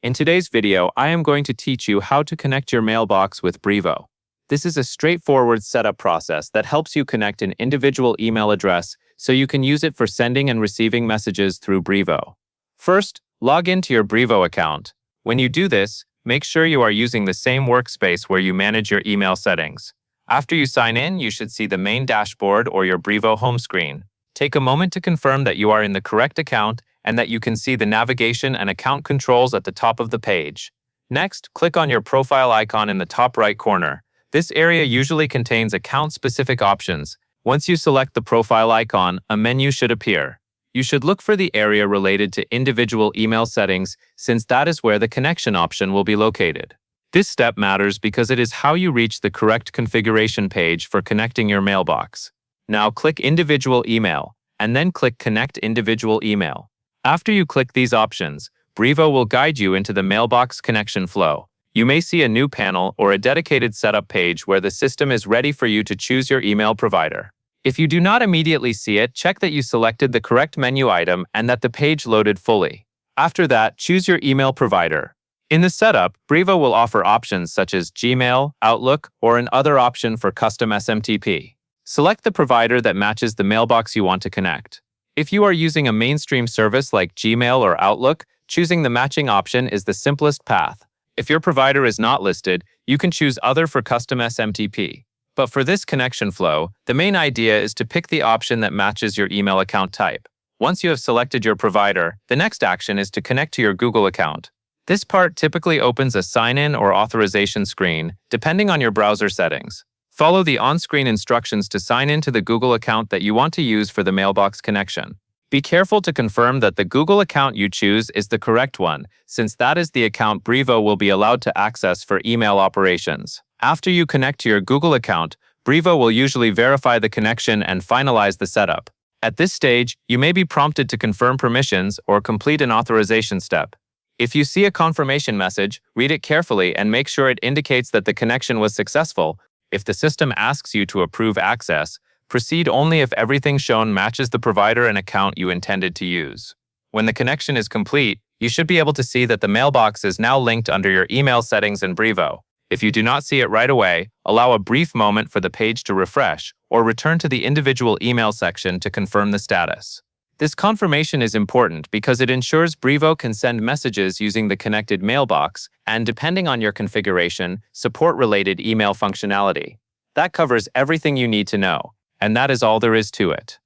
In today's video, I am going to teach you how to connect your mailbox with Brevo. This is a straightforward setup process that helps you connect an individual email address so you can use it for sending and receiving messages through Brevo. First, log into your Brevo account. When you do this, make sure you are using the same workspace where you manage your email settings. After you sign in, you should see the main dashboard or your Brevo home screen. Take a moment to confirm that you are in the correct account and that you can see the navigation and account controls at the top of the page. Next, click on your profile icon in the top right corner. This area usually contains account-specific options. Once you select the profile icon, a menu should appear. You should look for the area related to individual email settings, since that is where the connection option will be located. This step matters because it is how you reach the correct configuration page for connecting your mailbox. Now click Individual Email, and then click Connect Individual Email. After you click these options, Brevo will guide you into the mailbox connection flow. You may see a new panel or a dedicated setup page where the system is ready for you to choose your email provider. If you do not immediately see it, check that you selected the correct menu item and that the page loaded fully. After that, choose your email provider. In the setup, Brevo will offer options such as Gmail, Outlook, or an other option for custom SMTP. Select the provider that matches the mailbox you want to connect. If you are using a mainstream service like Gmail or Outlook, choosing the matching option is the simplest path. If your provider is not listed, you can choose Other for custom SMTP. But for this connection flow, the main idea is to pick the option that matches your email account type. Once you have selected your provider, the next action is to connect to your Google account. This part typically opens a sign-in or authorization screen, depending on your browser settings. Follow the on-screen instructions to sign in to the Google account that you want to use for the mailbox connection. Be careful to confirm that the Google account you choose is the correct one, since that is the account Brevo will be allowed to access for email operations. After you connect to your Google account, Brevo will usually verify the connection and finalize the setup. At this stage, you may be prompted to confirm permissions or complete an authorization step. If you see a confirmation message, read it carefully and make sure it indicates that the connection was successful. If the system asks you to approve access, proceed only if everything shown matches the provider and account you intended to use. When the connection is complete, you should be able to see that the mailbox is now linked under your email settings in Brevo. If you do not see it right away, allow a brief moment for the page to refresh or return to the individual email section to confirm the status. This confirmation is important because it ensures Brevo can send messages using the connected mailbox and, depending on your configuration, support related email functionality. That covers everything you need to know, and that is all there is to it.